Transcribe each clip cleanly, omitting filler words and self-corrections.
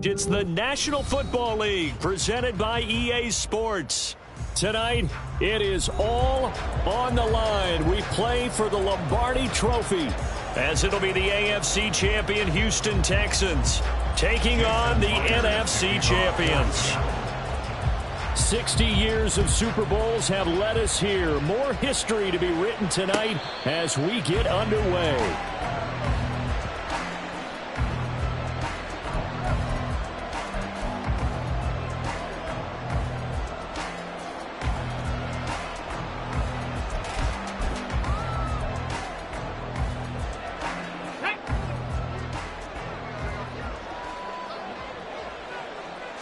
It's the National Football League presented by EA Sports. Tonight, it is all on the line. We play for the Lombardi Trophy, as it'll be the AFC champion Houston Texans taking on the NFC champions. 60 years of Super Bowls have led us here. More history to be written tonight as we get underway.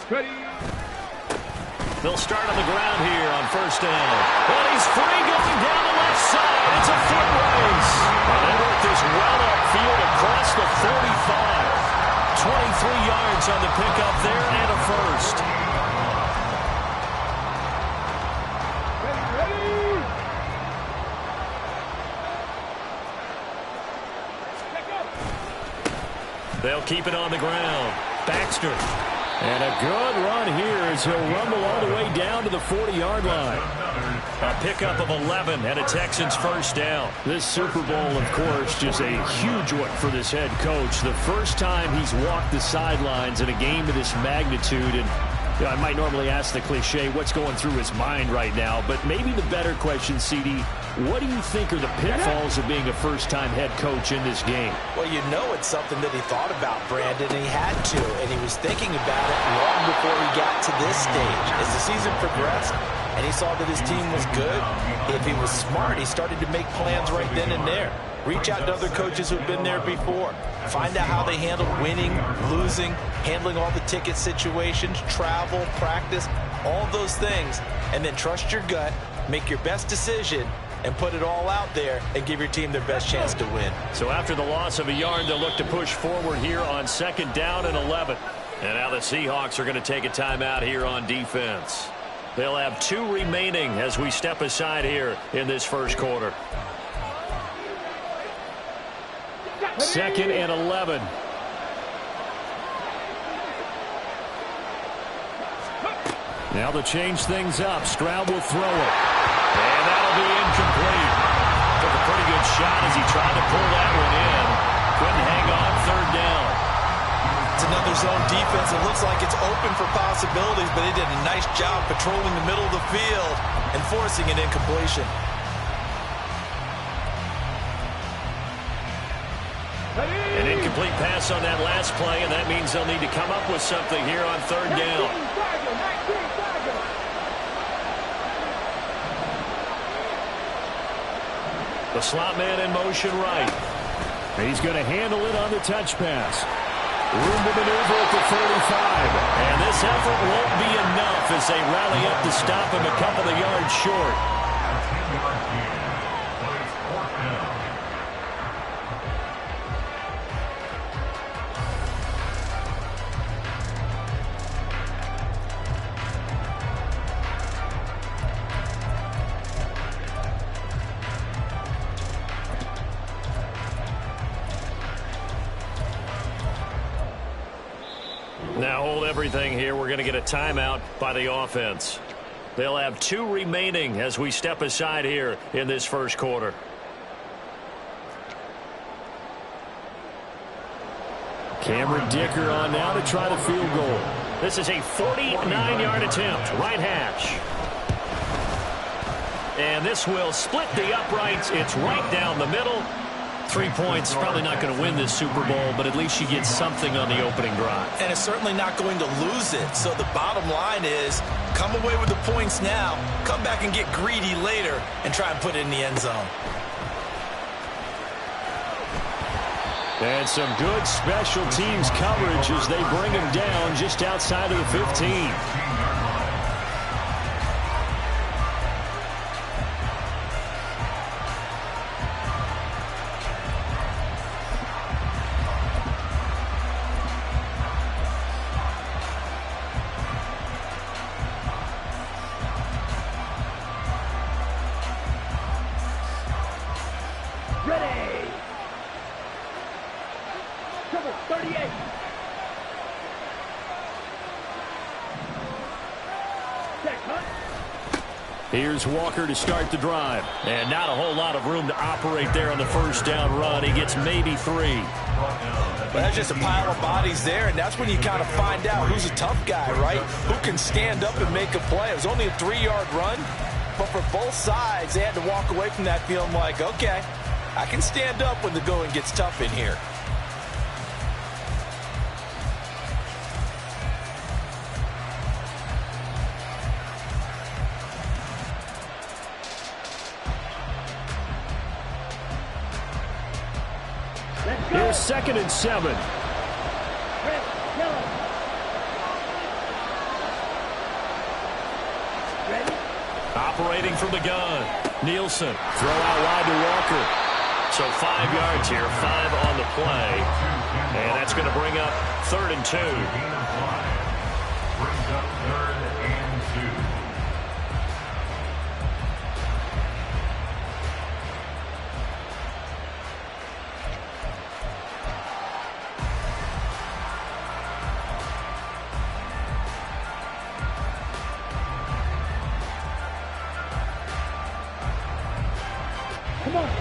Ready. They'll start on the ground here on first down. And he's free going down the left side. It's a foot race. And they work this well upfield across the 45. 23 yards on the pickup there and a first. Ready. They'll keep it on the ground. Baxter. And a good run here as he'll rumble all the way down to the 40-yard line. A pickup of 11 and a Texans first down. This Super Bowl, of course, just a huge one for this head coach. The first time he's walked the sidelines in a game of this magnitude. And I might normally ask the cliche, what's going through his mind right now? But maybe the better question, CD, what do you think are the pitfalls of being a first-time head coach in this game? Well, you know it's something that he thought about, Brandon, and he had to. And he was thinking about it long before he got to this stage. As the season progressed and he saw that his team was good, if he was smart, he started to make plans right then and there. Reach out to other coaches who've been there before. Find out how they handled winning, losing, handling all the ticket situations, travel, practice, all those things. And then trust your gut, make your best decision, and put it all out there and give your team their best chance to win. So after the loss of a yard, they'll look to push forward here on second down and 11. And now the Seahawks are going to take a timeout here on defense. They'll have 2 remaining as we step aside here in this first quarter. Second and 11. Now to change things up, Stroud will throw it. And that'll be incomplete. Took a pretty good shot as he tried to pull that one in. Couldn't hang on third down. It's another zone defense. It looks like it's open for possibilities, but he did a nice job patrolling the middle of the field and forcing an incompletion. An incomplete pass on that last play, and that means they'll need to come up with something here on third down. The slot man in motion right. He's going to handle it on the touch pass. Room to maneuver at the 35. And this effort won't be enough as they rally up to stop him a couple of yards short. Now hold everything here. We're going to get a timeout by the offense. They'll have 2 remaining as we step aside here in this first quarter. Cameron Dicker on now to try the field goal. This is a 49-yard attempt, right hash. And this will split the uprights. It's right down the middle. 3 points, probably not going to win this Super Bowl, but at least she gets something on the opening drive. And it's certainly not going to lose it. So the bottom line is, come away with the points now, come back and get greedy later, and try and put it in the end zone. And some good special teams coverage as they bring him down just outside of the 15. Ready. Trouble, 38. Here's Walker to start the drive. And not a whole lot of room to operate there on the first down run. He gets maybe 3. Well, that's just a pile of bodies there, and that's when you kind of find out who's a tough guy, right? Who can stand up and make a play. It was only a 3-yard run, but for both sides, they had to walk away from that feeling like, okay, I can stand up when the going gets tough in here. Here's 2nd and 7. Operating from the gun. Nielsen. Throw out wide to Walker. So 5 yards here, 5 on the play. And that's going to bring up 3rd and 2. Brings up 3rd and 2.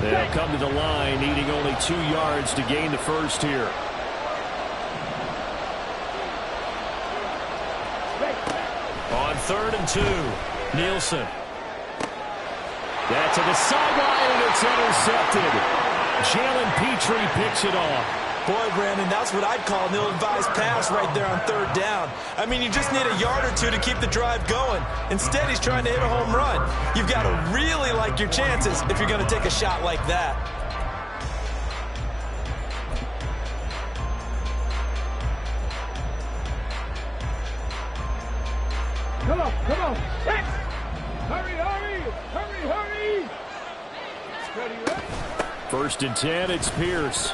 They'll come to the line, needing only 2 yards to gain the first here. On 3rd and 2, Nielsen. That's to the sideline, and it's intercepted. Jalen Petrie picks it off. Boy, Brandon, that's what I'd call an ill-advised pass right there on 3rd down. I mean, you just need a yard or 2 to keep the drive going. Instead, he's trying to hit a home run. You've got to really like your chances if you're going to take a shot like that. Come on. Set. Hurry. Ready. 1st and 10, it's Pierce.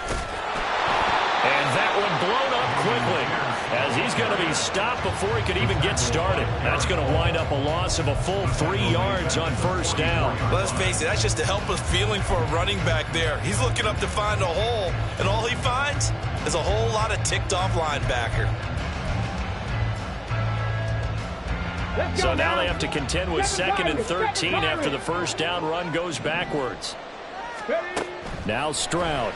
And that one blown up quickly as he's going to be stopped before he could even get started. That's going to wind up a loss of a full 3 yards on 1st down. Let's face it, that's just a helpless feeling for a running back there. He's looking up to find a hole, and all he finds is a whole lot of ticked-off linebacker. So now they have to contend with 2nd and 13 after the 1st down run goes backwards. Now Stroud.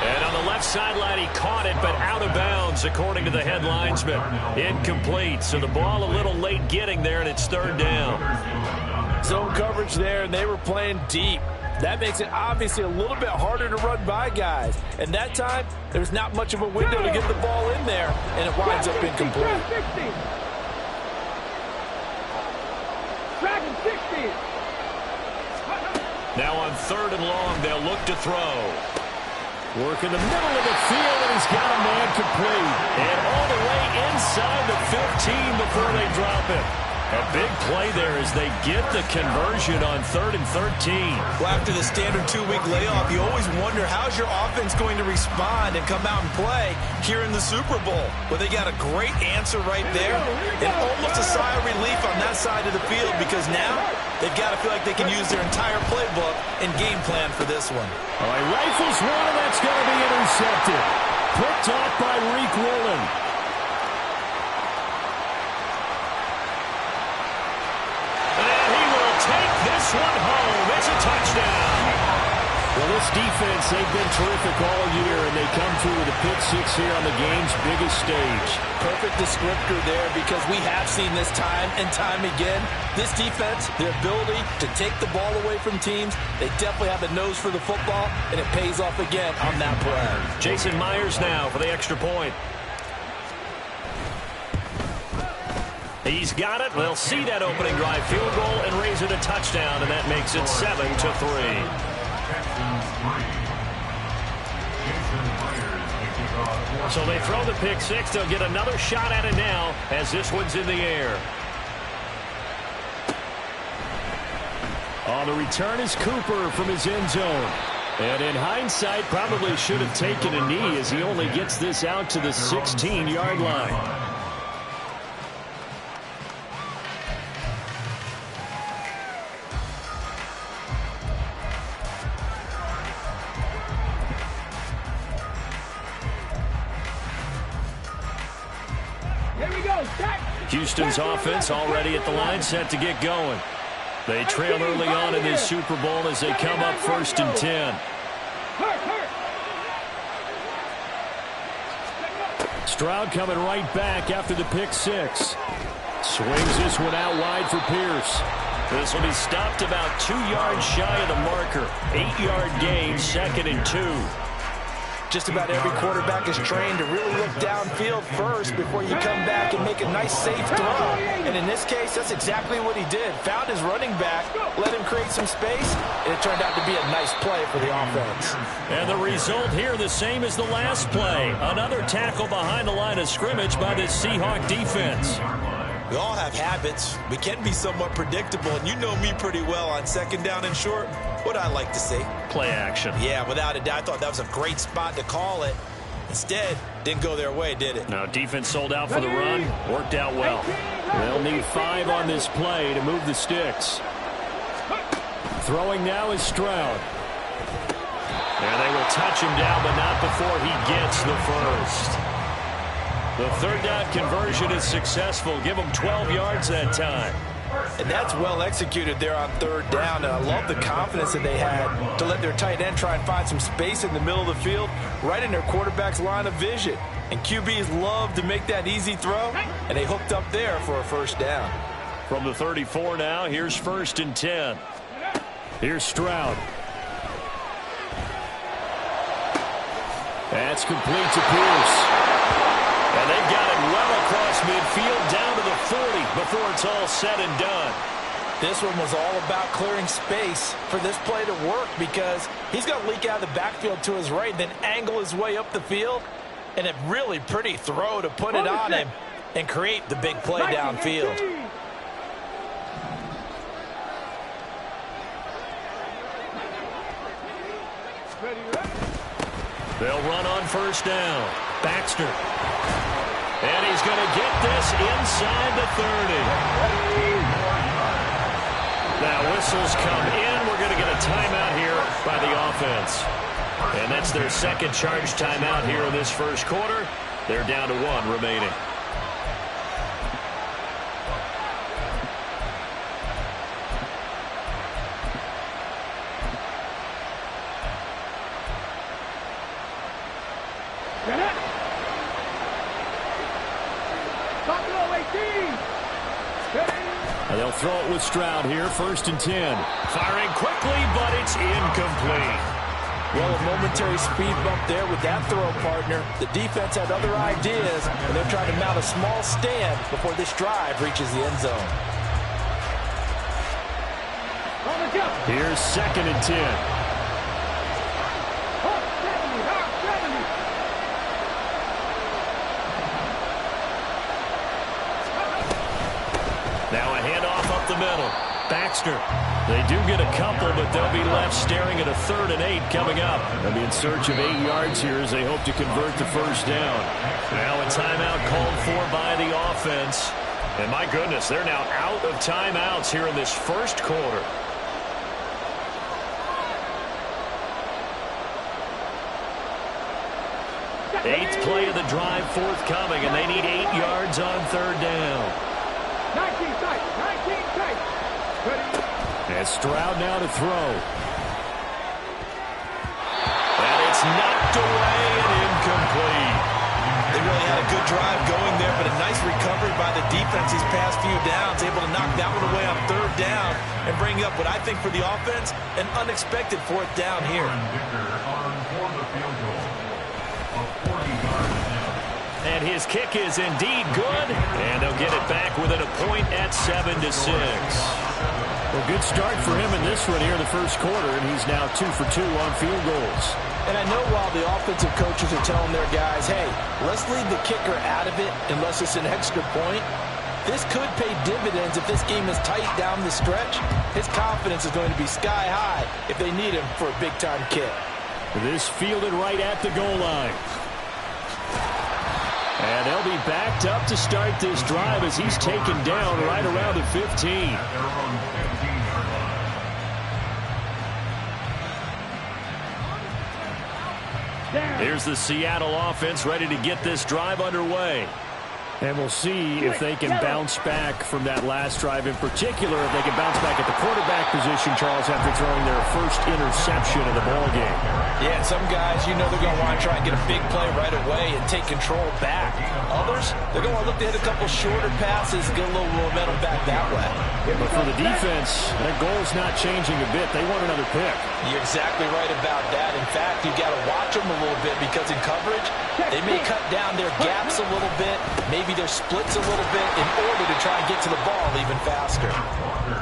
And on the left sideline, he caught it, but out of bounds, according to the head linesman. Incomplete, so the ball a little late getting there, and it's 3rd down. Zone coverage there, and they were playing deep. That makes it obviously a little bit harder to run by guys. And that time, there's not much of a window to get the ball in there, and it winds up incomplete. Now on 3rd and long, they'll look to throw. Work in the middle of the field, and he's got a man complete. And all the way inside the 15 before they drop it. A big play there as they get the conversion on 3rd and 13. Well, after the standard 2-week layoff, you always wonder how's your offense going to respond and come out and play here in the Super Bowl. Well, they got a great answer right there and almost a sigh of relief on that side of the field because now they've got to feel like they can use their entire playbook and game plan for this one. All right, rifles one, and that's going to be intercepted. Picked off by Reek Woolen. This one home. It's a touchdown. Well, this defense, they've been terrific all year, and they come through with a pick six here on the game's biggest stage. Perfect descriptor there because we have seen this time and time again. This defense, their ability to take the ball away from teams, they definitely have a nose for the football, and it pays off again on that play. Jason Myers now for the extra point. He's got it. They'll see that opening drive field goal and raise it a touchdown, and that makes it 7-3. So they throw the pick six. They'll get another shot at it now as this one's in the air. On the return is Cooper from his end zone. And in hindsight, probably should have taken a knee as he only gets this out to the 16-yard line. Houston's offense already at the line, set to get going. They trail early on in this Super Bowl as they come up 1st and 10. Stroud coming right back after the pick six. Swings this one out wide for Pierce. This will be stopped about 2 yards shy of the marker. 8-yard gain, 2nd and 2. Just about every quarterback is trained to really look downfield first before you come back and make a nice, safe throw. And in this case, that's exactly what he did. Found his running back, let him create some space, and it turned out to be a nice play for the offense. And the result here the same as the last play. Another tackle behind the line of scrimmage by this Seahawk defense. We all have habits. We can be somewhat predictable, and you know me pretty well on 2nd down and short. What I like to see. Play action. Yeah, without a doubt. I thought that was a great spot to call it. Instead, didn't go their way, did it? No, defense sold out for the run. Worked out well. They'll need 5 on this play to move the sticks. Throwing now is Stroud. And they will touch him down, but not before he gets the first. The 3rd down conversion is successful. Give them 12 yards that time. And that's well executed there on 3rd down. And I love the confidence that they had to let their tight end try and find some space in the middle of the field, right in their quarterback's line of vision. And QBs love to make that easy throw, and they hooked up there for a 1st down. From the 34 now, here's 1st and 10. Here's Stroud. That's complete to Pierce. And they've got it well across midfield down to the 40 before it's all said and done. This one was all about clearing space for this play to work because he's going to leak out of the backfield to his right and then angle his way up the field. And a really pretty throw to put it on him and create the big play downfield. They'll run on 1st down. Baxter. And he's going to get this inside the 30. Now whistles come in. We're going to get a timeout here by the offense. And that's their 2nd charge timeout here in this 1st quarter. They're down to 1 remaining. And they'll throw it with Stroud here, 1st and 10. Firing quickly, but it's incomplete. Well, a momentary speed bump there with that throw, partner. The defense had other ideas, and they're trying to mount a small stand before this drive reaches the end zone. Here's 2nd and 10. Now a handoff up the middle. Baxter. They do get a couple, but they'll be left staring at a 3rd and 8 coming up. They'll be in search of 8 yards here as they hope to convert the 1st down. Now a timeout called for by the offense. And my goodness, they're now out of timeouts here in this 1st quarter. Eighth play of the drive forthcoming, and they need 8 yards on 3rd down. 19 tight. And Stroud now to throw. And it's knocked away and incomplete. They really had a good drive going there, but a nice recovery by the defense these past few downs, able to knock that one away on 3rd down and bring up what I think for the offense, an unexpected 4th down here. And his kick is indeed good, and they'll get it back within a point at 7-6. Well, good start for him in this one here in the 1st quarter, and he's now 2 for 2 on field goals. And I know while the offensive coaches are telling their guys, hey, let's leave the kicker out of it unless it's an extra point, this could pay dividends if this game is tight down the stretch. His confidence is going to be sky high if they need him for a big-time kick. This fielded right at the goal line. And they'll be backed up to start this drive as he's taken down right around the 15. Here's the Seattle offense ready to get this drive underway. And we'll see if they can bounce back from that last drive, in particular, if they can bounce back at the quarterback position, Charles, after throwing their first interception of the ballgame. Yeah, and some guys, you know they're going to want to try and get a big play right away and take control back. Others, they're going to look to hit a couple shorter passes, get a little momentum back that way. But for the defense, their goal's not changing a bit. They want another pick. You're exactly right about that. In fact, you've got to watch them a little bit because in coverage, they may cut down their gaps a little bit, maybe their splits a little bit in order to try and get to the ball even faster.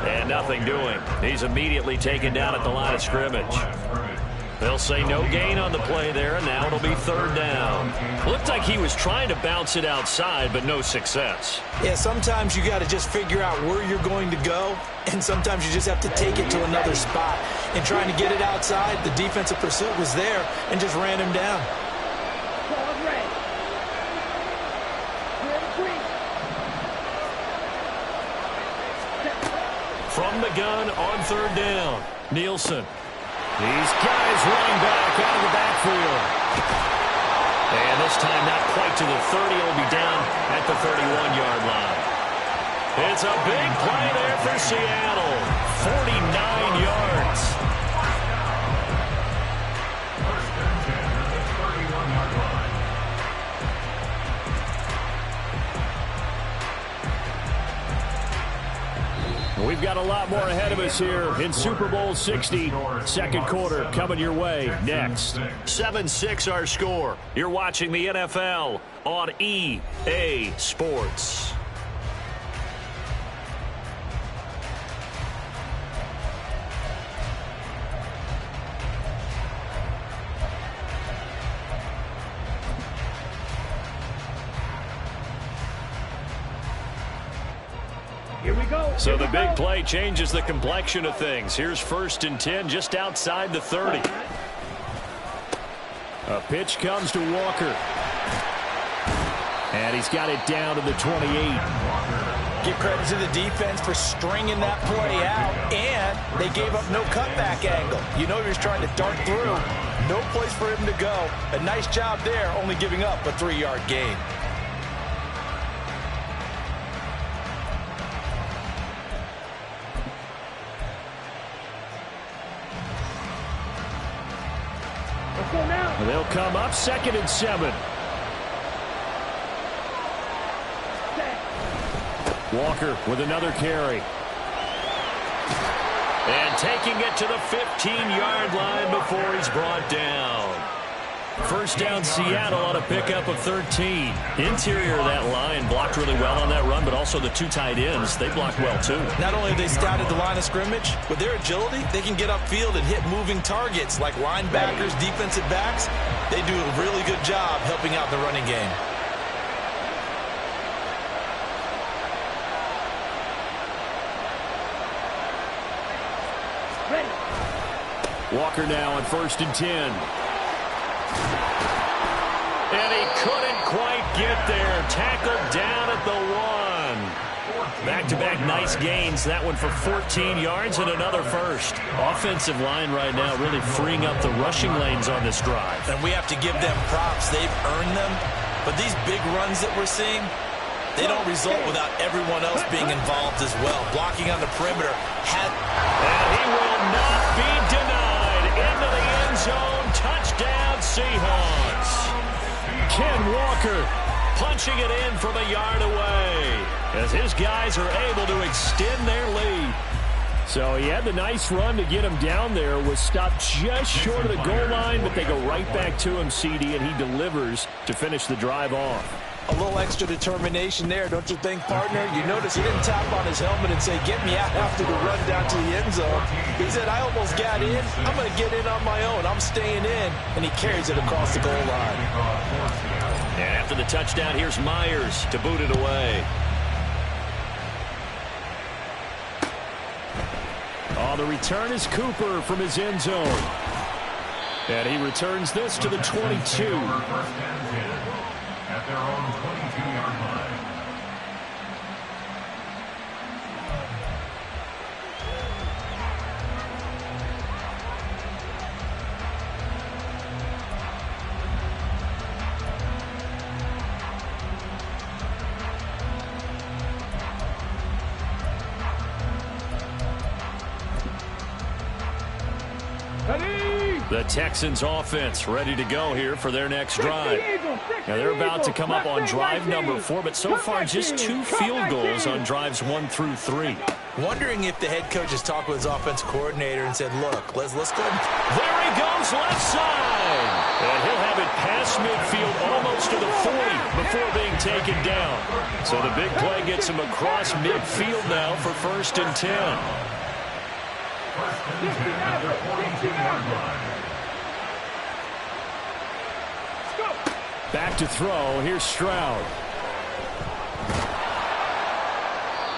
And nothing doing. He's immediately taken down at the line of scrimmage. They'll say no gain on the play there, and now it'll be third down. Looked like he was trying to bounce it outside, but no success. Yeah, sometimes you got to just figure out where you're going to go, and sometimes you just have to take it to another spot. And trying to get it outside, the defensive pursuit was there and just ran him down. From the gun on third down, Nielsen. These guys running back out of the backfield. And this time not quite to the 30. It'll be down at the 31-yard line. It's a big play there for Seattle. 49 yards. We've got a lot more ahead of us here in Super Bowl 60. Second quarter coming your way next. 7-6 our score. You're watching the NFL on EA Sports. So the big play changes the complexion of things. Here's 1st and 10 just outside the 30. A pitch comes to Walker. And he's got it down to the 28. Give credit to the defense for stringing that play out, and they gave up no cutback angle. You know he was trying to dart through. No place for him to go. A nice job there, only giving up a 3-yard gain. They'll come up 2nd and 7. Walker with another carry. And taking it to the 15-yard line before he's brought down. First down Seattle on a pickup of 13. Interior of that line blocked really well on that run, but also the 2 tight ends, they blocked well too. Not only have they scouted the line of scrimmage, with their agility, they can get upfield and hit moving targets like linebackers, defensive backs. They do a really good job helping out the running game. Walker now on 1st and 10. And he couldn't quite get there. Tackled down at the 1. Back-to-back nice gains. That one for 14 yards and another first. Offensive line right now really freeing up the rushing lanes on this drive. And we have to give them props. They've earned them. But these big runs that we're seeing, they don't result without everyone else being involved as well. Blocking on the perimeter. And he will not be denied. Into the end zone. Touchdown Seahawks. Ken Walker punching it in from a yard away as his guys are able to extend their lead. So he had the nice run to get him down there, was stopped just short of the goal line, but they go right back to him, CD, and he delivers to finish the drive off. A little extra determination there, don't you think, partner? You notice he didn't tap on his helmet and say, get me out after the run down to the end zone. He said, I almost got in. I'm going to get in on my own. I'm staying in. And he carries it across the goal line. And after the touchdown, here's Myers to boot it away. Oh, the return is Cooper from his end zone. And he returns this to the 22. At their own 22-yard line. The Texans offense ready to go here for their next drive. Now they're about to come up on drive number 4, but so far just 2 field goals on drives 1 through 3. Wondering if the head coach has talked with his offense coordinator and said, look, let's go. There he goes, left side. And he'll have it past midfield almost to the 40 before being taken down. So the big play gets him across midfield now for 1st and 10. Back to throw. Here's Stroud.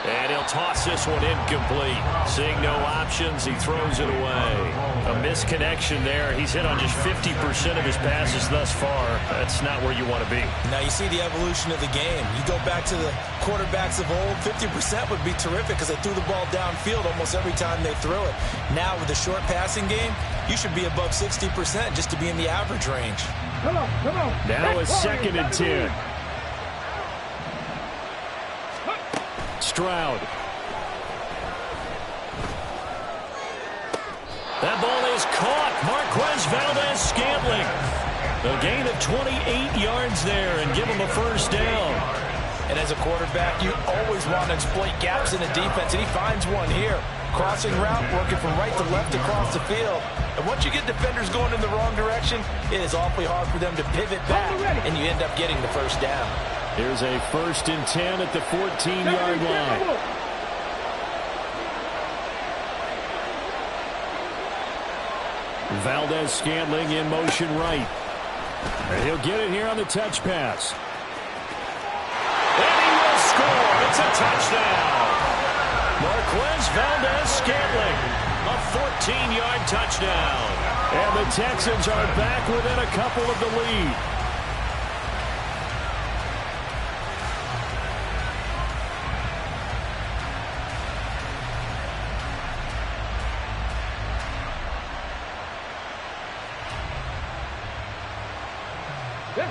And he'll toss this one incomplete. Seeing no options, he throws it away. A misconnection there. He's hit on just 50% of his passes thus far. That's not where you want to be. Now you see the evolution of the game. You go back to the quarterbacks of old, 50% would be terrific because they threw the ball downfield almost every time they threw it. Now with the short passing game, you should be above 60% just to be in the average range. Come on. Now it's 2nd and 10. Stroud. That ball is caught. Marquez Valdez-Scantling. A gain of 28 yards there and give him a 1st down. And as a quarterback, you always want to exploit gaps in the defense, and he finds one here. Crossing route, working from right to left across the field. And once you get defenders going in the wrong direction, it is awfully hard for them to pivot back, and you end up getting the 1st down. Here's a 1st and 10 at the 14-yard line. Valdez-Scantling in motion right. And he'll get it here on the touch pass. And he will score. It's a touchdown. Marquez Valdez-Scantling, a 14-yard touchdown. And the Texans are back within a couple of the lead.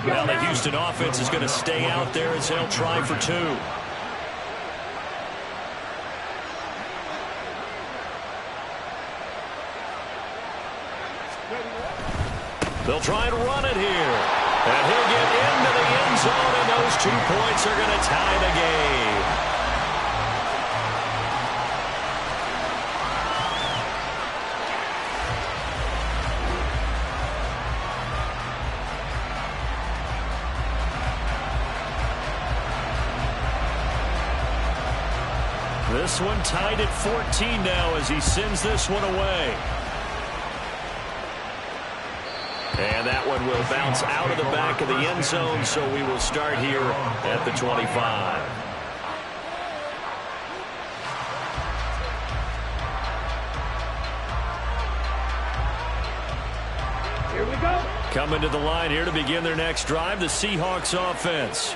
Well, the Houston offense is going to stay out there as they'll try for 2. They'll try and run it here. And he'll get into the end zone, and those 2 points are going to tie the game. This one tied at 14 now as he sends this one away. And that one will bounce out of the back of the end zone, so we will start here at the 25. Here we go. Coming to the line here to begin their next drive, the Seahawks offense.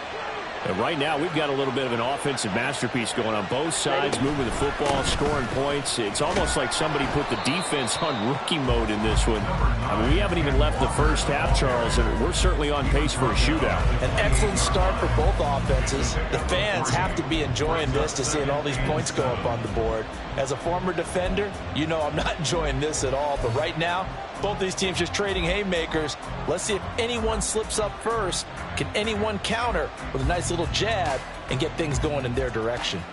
And right now, we've got a little bit of an offensive masterpiece going on both sides, moving the football, scoring points. It's almost like somebody put the defense on rookie mode in this one. I mean, we haven't even left the first half, Charles, and we're certainly on pace for a shootout. An excellent start for both offenses. The fans have to be enjoying this to seeing all these points go up on the board. As a former defender, you know I'm not enjoying this at all. But right now, both these teams just trading haymakers. Let's see if anyone slips up first. Can anyone counter with a nice little jab and get things going in their direction?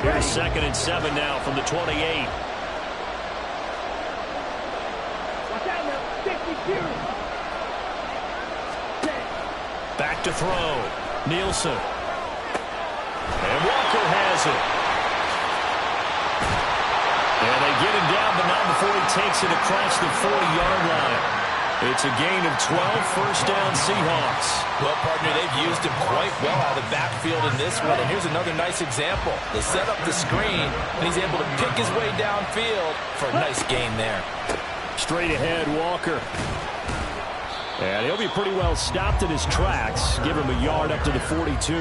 Here's 2nd and 7 now from the 28. Watch out now. 52. Back to throw. Nielsen. And Walker has it. And they get him down, but not before he takes it across the 40-yard line. It's a gain of 12, 1st down Seahawks. Well, partner, they've used him quite well out of the backfield in this one. And here's another nice example. They set up the screen, and he's able to pick his way downfield for a nice gain there. Straight ahead, Walker. And he'll be pretty well stopped in his tracks. Give him a yard up to the 42.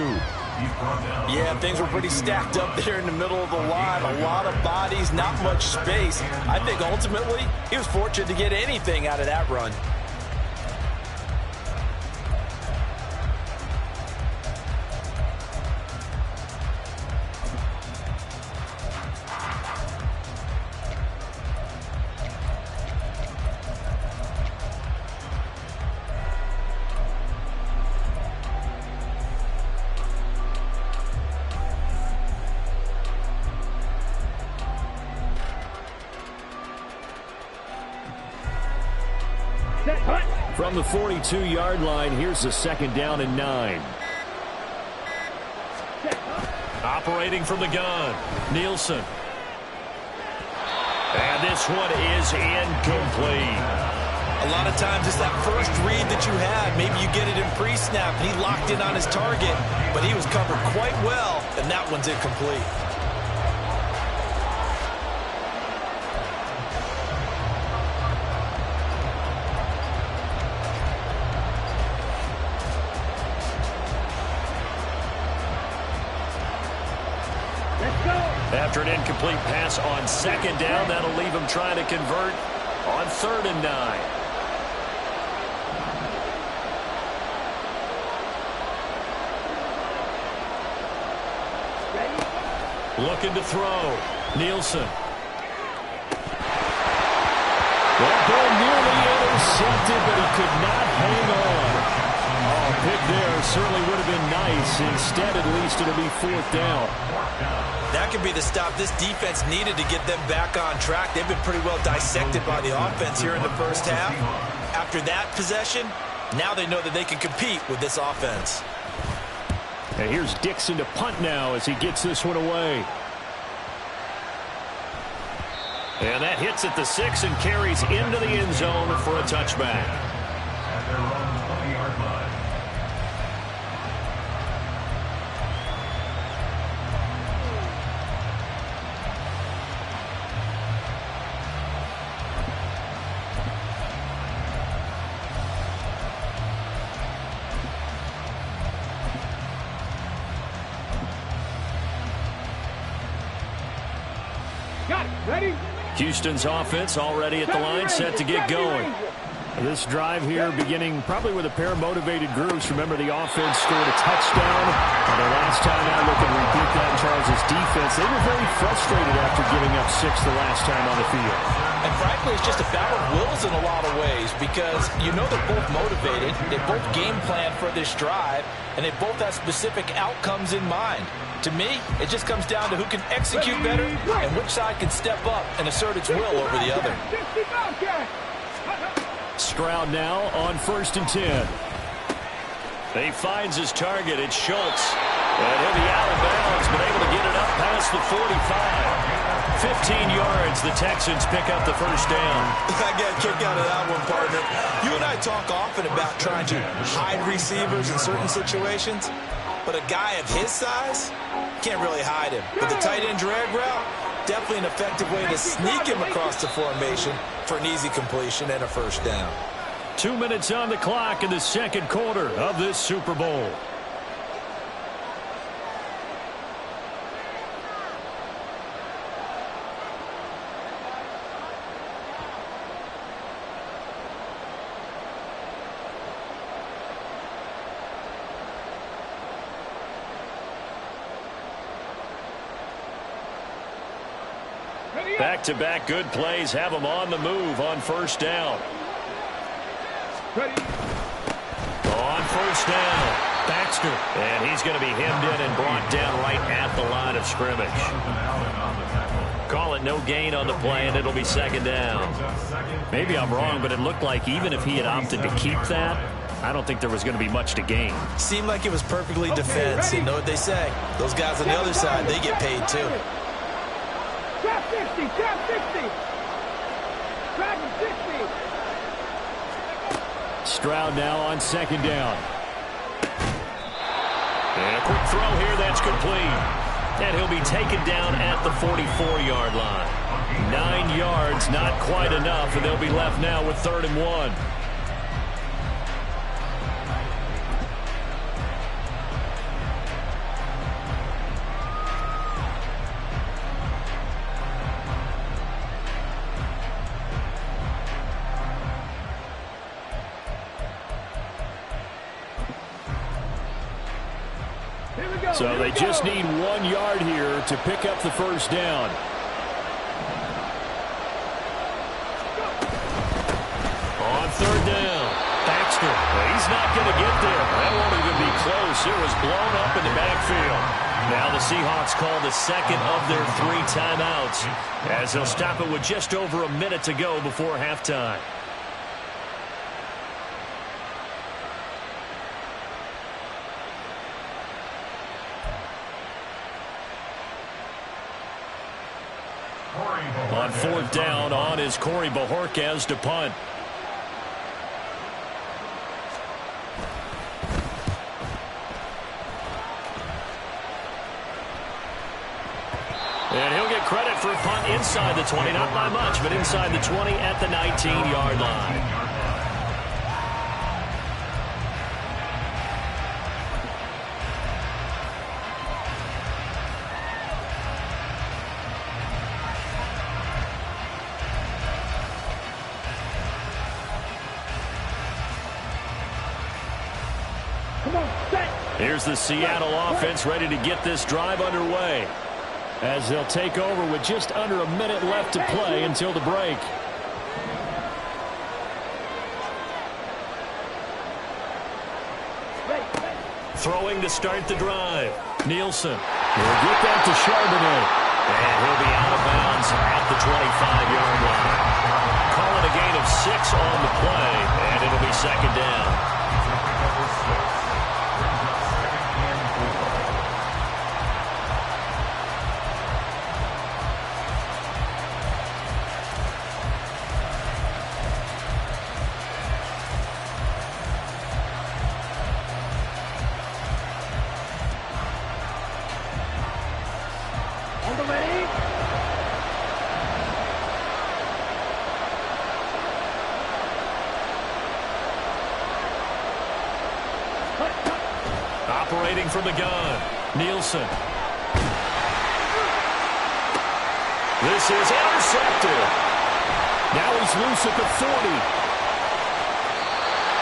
Yeah, things were pretty stacked up there in the middle of the line. A lot of bodies, not much space. I think ultimately he was fortunate to get anything out of that run. From the 42-yard line, here's the 2nd down and 9. Operating from the gun, Nielsen. And this one is incomplete. A lot of times it's that first read that you had. Maybe you get it in pre-snap, and he locked in on his target, but he was covered quite well, and that one's incomplete. After an incomplete pass on 2nd down, that'll leave him trying to convert on 3rd and 9. Looking to throw. Nielsen. That ball nearly intercepted, but he could not hang on. Oh, pick there certainly would have been nice. Instead, at least it'll be 4th down. That could be the stop this defense needed to get them back on track. They've been pretty well dissected by the offense here in the first half. After that possession, now they know that they can compete with this offense. And here's Dixon to punt now as he gets this one away. And that hits at the 6 and carries into the end zone for a touchback. At their own 20-yard line. Ready? Houston's offense already at the line, set to get going. This drive here beginning probably with a pair of motivated groups. Remember, the offense scored a touchdown. And the last time out, look and repeat that in Charles' defense. They were very frustrated after giving up 6 the last time on the field. And frankly, it's just a battle of wills in a lot of ways because you know they're both motivated. They both game plan for this drive, and they both have specific outcomes in mind. To me, it just comes down to who can execute better and which side can step up and assert its will over the other. Stroud now on 1st and 10. He finds his target. It's Schultz. And he'll be out of bounds, but able to get it up past the 45. 15 yards. The Texans pick up the 1st down. I got a kick out of that one, partner. You and I talk often about trying to hide receivers in certain situations, but a guy of his size can't really hide him. With the tight end drag route, definitely an effective way to sneak him across the formation for an easy completion and a 1st down. 2 minutes on the clock in the 2nd quarter of this Super Bowl. Back-to-back good plays have them on the move on 1st down. Ready? On 1st down, Baxter. And he's going to be hemmed in and brought down right at the line of scrimmage. Call it no gain on the play, and it'll be 2nd down. Maybe I'm wrong, but it looked like even if he had opted to keep that, I don't think there was going to be much to gain. Seemed like it was perfectly defense. You know what they say. Those guys on the other side, they get paid too. Trap 60, trap 60. Trap 60. Stroud now on 2nd down. And a quick throw here, that's complete. And he'll be taken down at the 44-yard line. 9 yards, not quite enough, and they'll be left now with 3rd and 1. So they just need 1 yard here to pick up the 1st down. On 3rd down, Baxter. He's not going to get there. That won't even be close. It was blown up in the backfield. Now the Seahawks call the 2nd of their 3 timeouts as they'll stop it with just over a minute to go before halftime. On fourth down, on is Corey Bojorquez to punt. And he'll get credit for a punt inside the 20, not by much, but inside the 20 at the 19-yard line. Here's the Seattle offense ready to get this drive underway, as they'll take over with just under a minute left to play until the break. Throwing to start the drive. Nielsen will get that to Charbonnet. And he'll be out of bounds at the 25-yard line. Call it a gain of 6 on the play, and it'll be second down. Operating from the gun, Nielsen. This is intercepted. Now he's loose at the 40.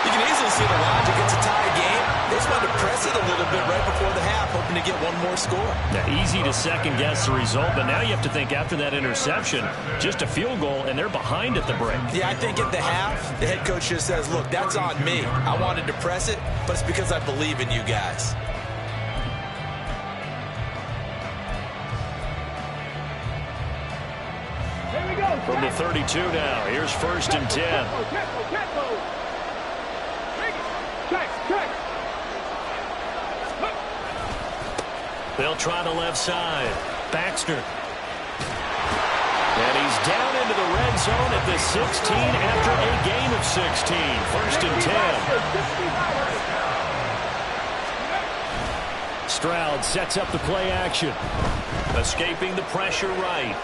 You can easily see the logic. It's a tie game. They just wanted to press it a little bit right before the half, hoping to get one more score. Now, easy to second-guess the result, but now you have to think after that interception, just a field goal, and they're behind at the break. Yeah, I think at the half, the head coach just says, look, that's on me. I wanted to press it, but it's because I believe in you guys. From the 32 now, here's first and 10. They'll try the left side. Baxter. And he's down into the red zone at the 16 after a gain of 16. First and 10. Stroud sets up the play action. Escaping the pressure right.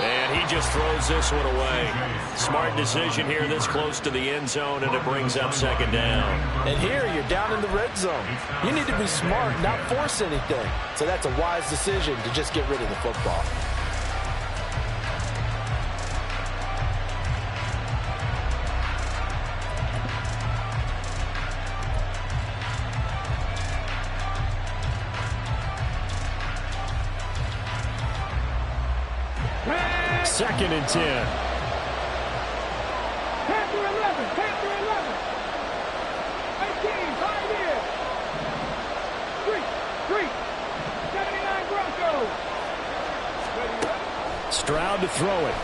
And he just throws this one away. Smart decision here this close to the end zone, and it brings up second down. And here you're down in the red zone. You need to be smart, not force anything. So that's a wise decision to just get rid of the football. Second and 10. Panther 11, Panther 11. 18, Pioneer. 79 Broncos. Stroud to throw it.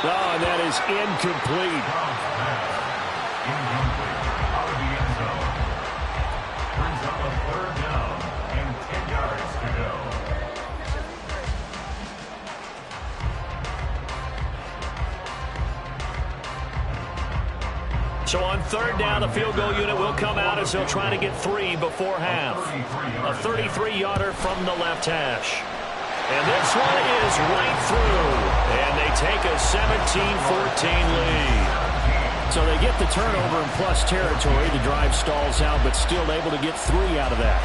Oh, and that is incomplete. Out of the end zone. Brings up a third down and 10 yards to go. So on third down, the field goal unit will come out as they'll try to get 3 before half. A 33-yarder from the left hash. And this one is right through. And they take a 17-14 lead. So they get the turnover in plus territory. The drive stalls out, but still able to get 3 out of that.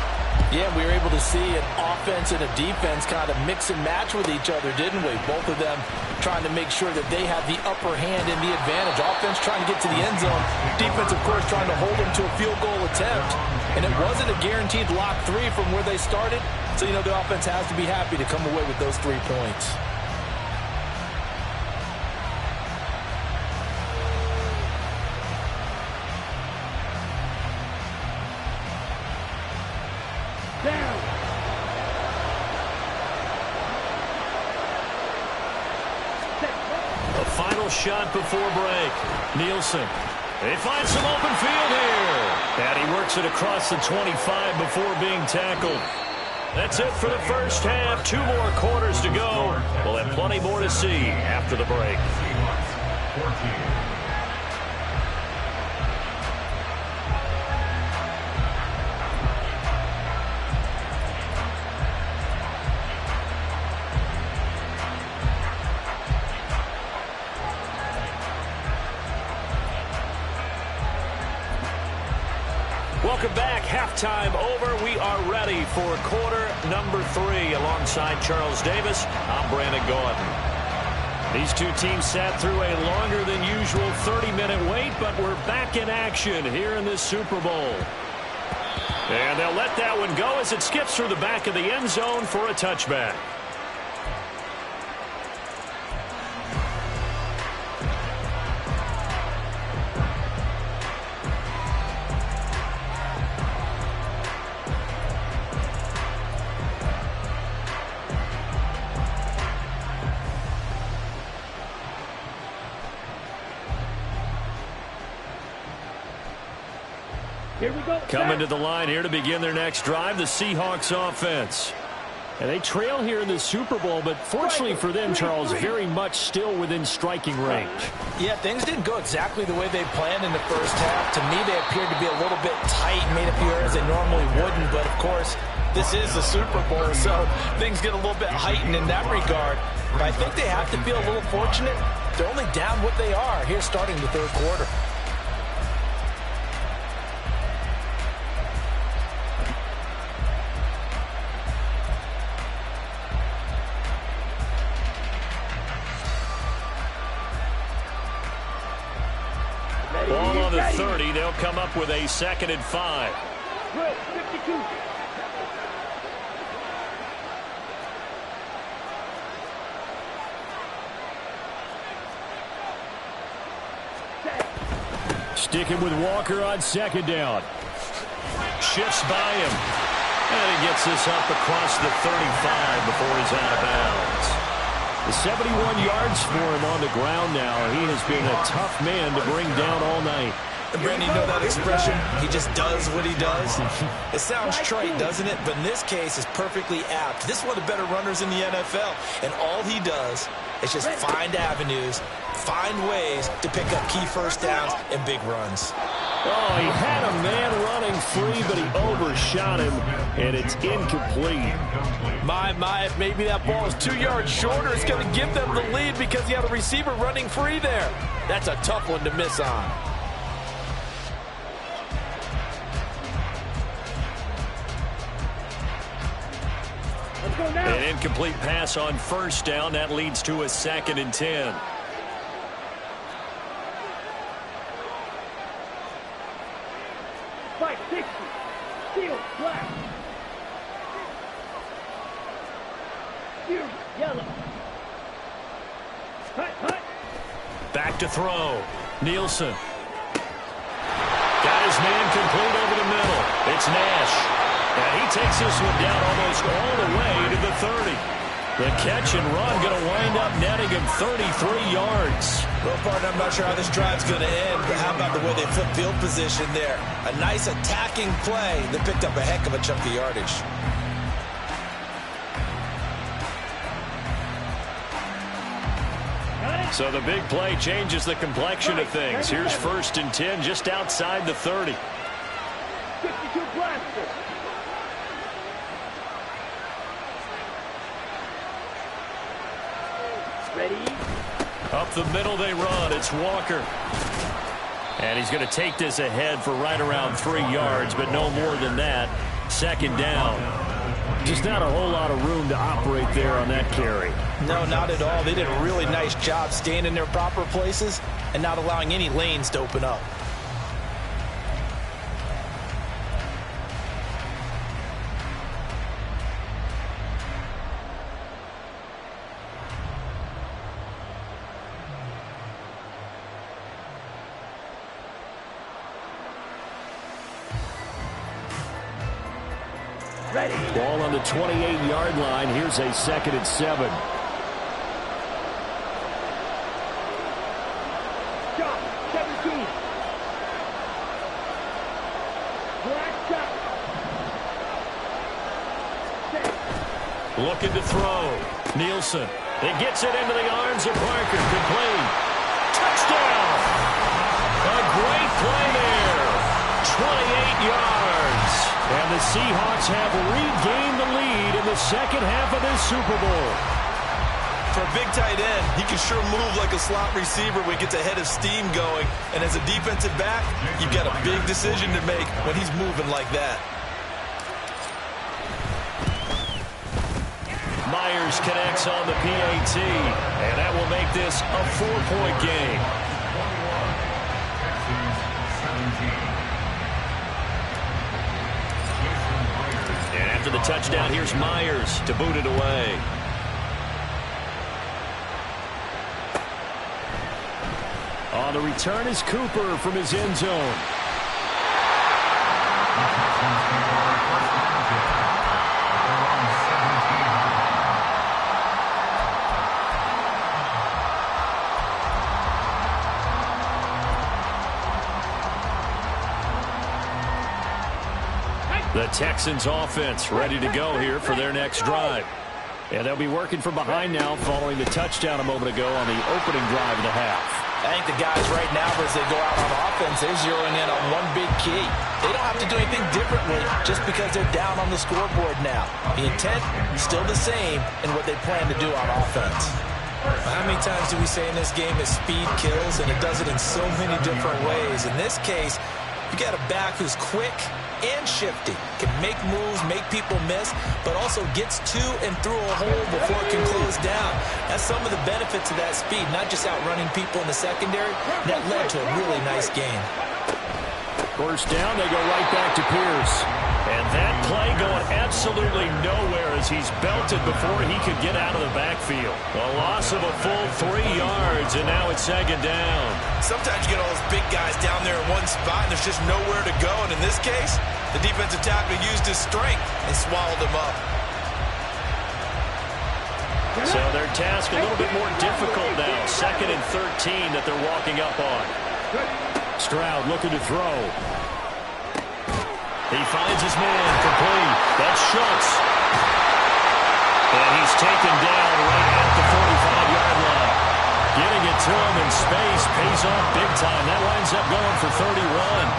Yeah, we were able to see an offense and a defense kind of mix and match with each other, didn't we? Both of them trying to make sure that they have the upper hand and the advantage. Offense trying to get to the end zone. Defense, of course, trying to hold them to a field goal attempt. And it wasn't a guaranteed lock 3 from where they started. So, you know, the offense has to be happy to come away with those 3 points. Shot before break. Nielsen. They find some open field here. And he works it across the 25 before being tackled. That's it for the first half. 2 more quarters to go. We'll have plenty more to see after the break. Seahawks 14. Welcome back. Halftime over. We are ready for quarter number 3. Alongside Charles Davis, I'm Brandon Gaudin. These two teams sat through a longer than usual 30-minute wait, but we're back in action here in this Super Bowl. And they'll let that one go as it skips through the back of the end zone for a touchback. Here we go. Coming to the line here to begin their next drive, the Seahawks offense. And they trail here in the Super Bowl, but fortunately for them, Charles, very much still within striking range. Yeah, things didn't go exactly the way they planned in the first half. To me, they appeared to be a little bit tight and made up few errors they normally wouldn't. But, of course, this is the Super Bowl, so things get a little bit heightened in that regard. But I think they have to feel a little fortunate. They're only down what they are here starting the third quarter. Ball on the 30. They'll come up with a 2nd and 5. Good. 52. Sticking with Walker on 2nd down. Shifts by him. And he gets this up across the 35 before he's out of bounds. The 71 yards for him on the ground now. He has been a tough man to bring down all night. And Brandon, you know that expression? He just does what he does. It sounds trite, doesn't it? But in this case, it's perfectly apt. This is one of the better runners in the NFL. And all he does is just find avenues, find ways to pick up key first downs and big runs. Oh, he had a man running free, but he overshot him, and it's incomplete. My, if maybe that ball is 2 yards shorter, it's going to give them the lead because he had a receiver running free there. That's a tough one to miss on. An incomplete pass on 1st down. That leads to a 2nd and 10. Fight 60. Steel, black. Yellow. Hut. Back to throw. Nielsen. Got his man complete over the middle. It's Nash. And he takes this one down almost all the way to the 30. The catch and run going to wind up netting him 33 yards. Well, partner, I'm not sure how this drive's going to end, but how about the way they flip field position there? A nice attacking play that picked up a heck of a chunk of yardage. So the big play changes the complexion of things. Here's 1st and 10 just outside the 30. 52 blaster. Ready? Up the middle they run. It's Walker. And he's going to take this ahead for right around 3 yards, but no more than that. 2nd down. Just not a whole lot of room to operate there on that carry. No, not at all. They did a really nice job staying in their proper places and not allowing any lanes to open up. Ready. Ball on the 28-yard line. Here's a 2nd and 7. Shot. 17. Black shot. Set. Looking to throw. Nielsen. It gets it into the arms of Parker. Complete. Touchdown. A great play there. 28 yards. And the Seahawks have regained the lead in the second half of this Super Bowl. For a big tight end, he can sure move like a slot receiver when he gets a head of steam going. And as a defensive back, you've got a big decision to make when he's moving like that. Myers connects on the PAT, and that will make this a 4-point game. And after the touchdown, here's Myers to boot it away. On the return is Cooper from his end zone. The Texans offense ready to go here for their next drive. And they'll be working from behind now following the touchdown a moment ago on the opening drive of the half. I think the guys right now, as they go out on offense, they're zeroing in on one big key. They don't have to do anything differently just because they're down on the scoreboard now. The intent is still the same in what they plan to do on offense. How many times do we say in this game that speed kills, and it does it in so many different ways? In this case, you got a back who's quick and shifty, can make moves, make people miss, but also gets to and through a hole before it can close down. That's some of the benefits of that speed, not just outrunning people in the secondary. That led to a really nice game. First down, they go right back to Pierce. And that play going absolutely nowhere as he's belted before he could get out of the backfield. A loss of a full 3 yards, and now it's second down. Sometimes you get all those big guys down there in one spot, and there's just nowhere to go. And in this case, the defensive tackle used his strength and swallowed him up. So their task a little bit more difficult now. 2nd and 13 that they're walking up on. Stroud looking to throw. He finds his man, complete. That's Schultz. And he's taken down right at the 45-yard line. Getting it to him in space pays off big time. That winds up going for 31.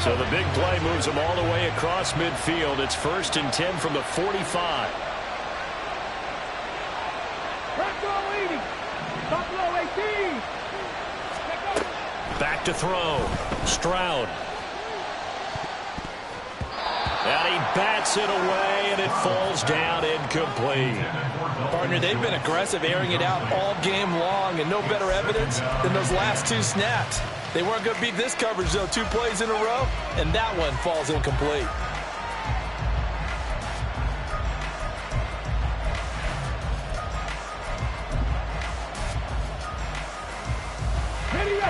So the big play moves them all the way across midfield. It's 1st and 10 from the 45. Back to throw. Stroud. And he bats it away, and it falls down incomplete. Partner, they've been aggressive, airing it out all game long, and no better evidence than those last 2 snaps. They weren't going to beat this coverage, though. 2 plays in a row, and that one falls incomplete.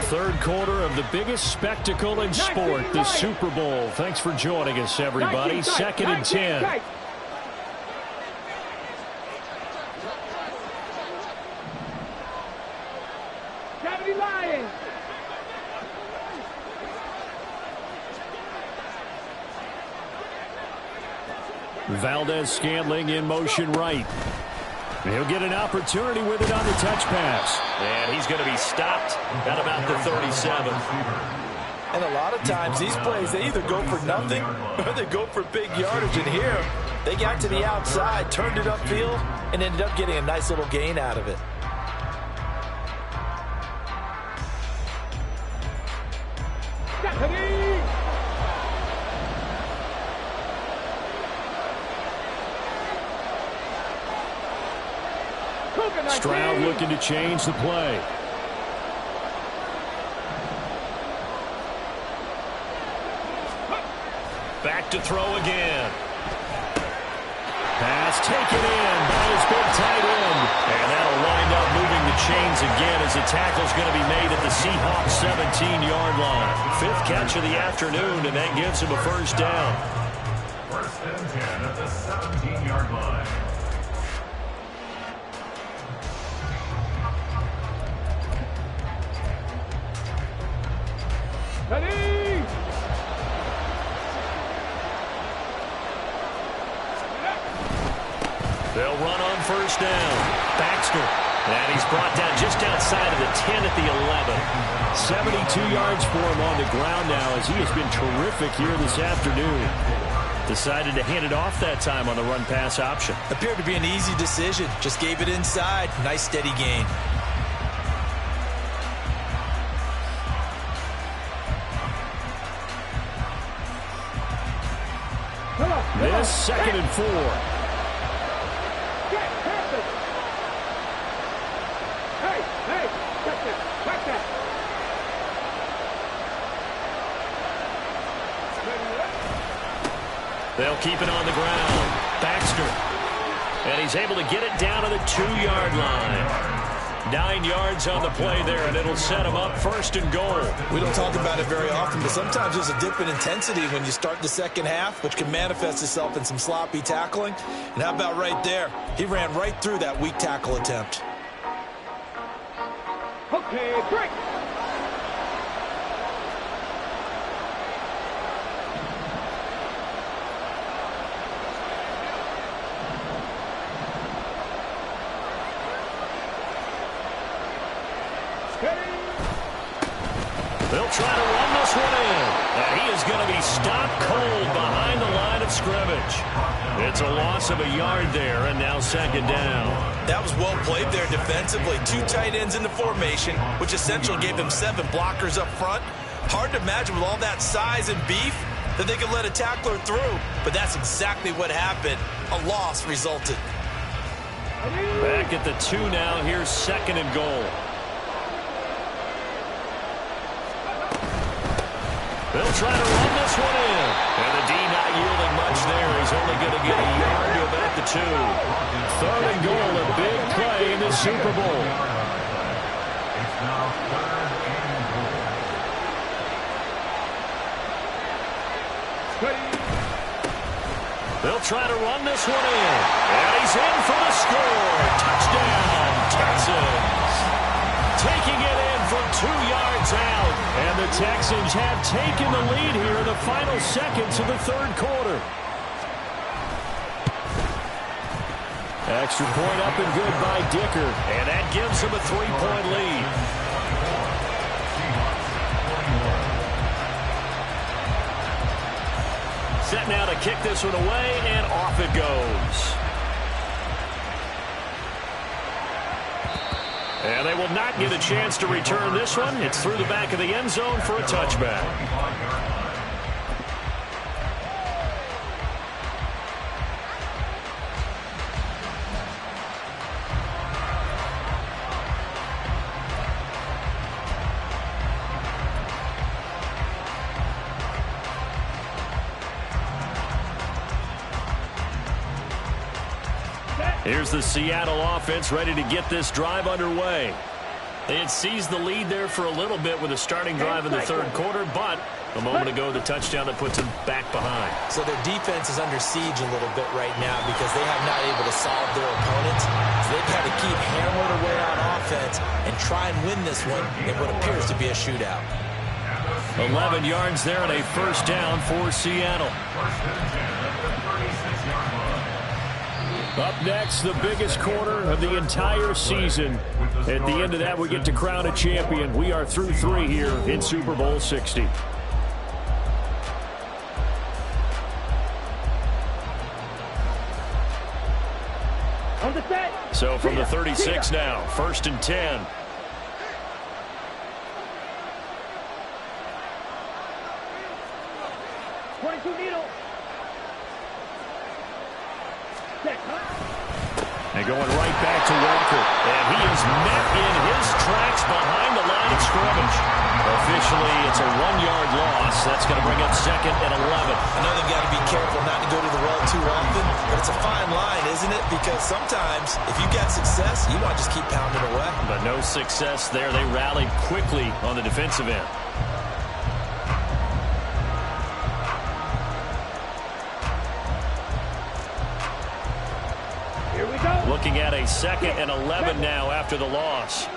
Third quarter of the biggest spectacle in sport, the Super Bowl. Thanks for joining us, everybody. 2nd and 10. Valdez-Scantling in motion right. He'll get an opportunity with it on the touch pass. And he's going to be stopped at about the 37. And a lot of times these plays, they either go for nothing or they go for big yardage. And here, they got to the outside, turned it upfield, and ended up getting a nice little gain out of it. Stroud looking to change the play. Back to throw again. Pass taken in by his big tight end. And that'll wind up moving the chains again as the tackle's going to be made at the Seahawks 17-yard line. 5th catch of the afternoon, and that gives him a first down. 1st and 10 at the 17-yard line. Ready? They'll run on first down. Baxter. And he's brought down just outside of the 10 at the 11. 72 yards for him on the ground now as he has been terrific here this afternoon. Decided to hand it off that time on the run-pass option. Appeared to be an easy decision. Just gave it inside. Nice steady gain. This 2nd and 4. They'll keep it on the ground. Baxter. And he's able to get it down to the 2-yard line. 9 yards on the play there, and it'll set him up 1st and goal. We don't talk about it very often, but sometimes there's a dip in intensity when you start the second half, which can manifest itself in some sloppy tackling. And how about right there? He ran right through that weak tackle attempt. Okay, break. They'll try to run this one in. And he is going to be stopped cold behind the line of scrimmage. It's a loss of a yard there, and now 2nd down. That was well played there defensively. 2 tight ends in the formation, which essentially gave them 7 blockers up front. Hard to imagine with all that size and beef that they could let a tackler through. But that's exactly what happened. A loss resulted. Back at the 2 now. Here's 2nd and goal. They'll try to run this one in. And the D not yielding much there. He's only going to get a yard to about the 2. 3rd and goal, a big play in the Super Bowl. It's now 3rd and goal. They'll try to run this one in. And he's in for the score. Touchdown, Texans. Taking it in from 2 yards out. And the Texans have taken the lead here in the final seconds of the 3rd quarter. Extra point up and good by Dicker. And that gives him a 3-point lead. Set now to kick this one away, and off it goes. And they will not get a chance to return this one. It's through the back of the end zone for a touchback. Here's the Seattle offense ready to get this drive underway. They had seized the lead there for a little bit with a starting drive in the 3rd quarter, but a moment ago the touchdown that puts them back behind. So their defense is under siege a little bit right now because they have not able to solve their opponents. So they've had to keep hammering away on offense and try and win this one in what appears to be a shootout. 11 yards there and a 1st down for Seattle. Up next, the biggest quarter of the entire season. At the end of that, we get to crown a champion. We are through 3 here in Super Bowl 60. On the set. So from the 36 now, 1st and 10. And going right back to Walker. And he is met in his tracks behind the line of scrimmage. Officially, it's a 1-yard loss. That's going to bring up 2nd and 11. I know they've got to be careful not to go to the well too often, but it's a fine line, isn't it? Because sometimes, if you get success, you want to just keep pounding away. But no success there. They rallied quickly on the defensive end. Looking at a 2nd and 11 now after the loss.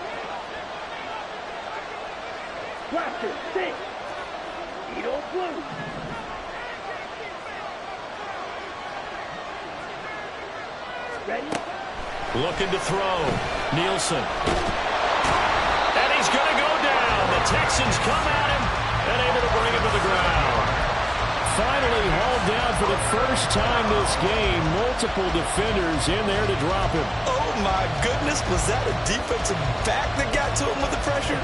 Blue. Ready? Looking to throw. Nielsen. And he's going to go down. The Texans come at him and able to bring him to the ground. Finally hauled down for the first time this game. Multiple defenders in there to drop him. Oh, my goodness. Was that a defensive back that got to him with the pressure?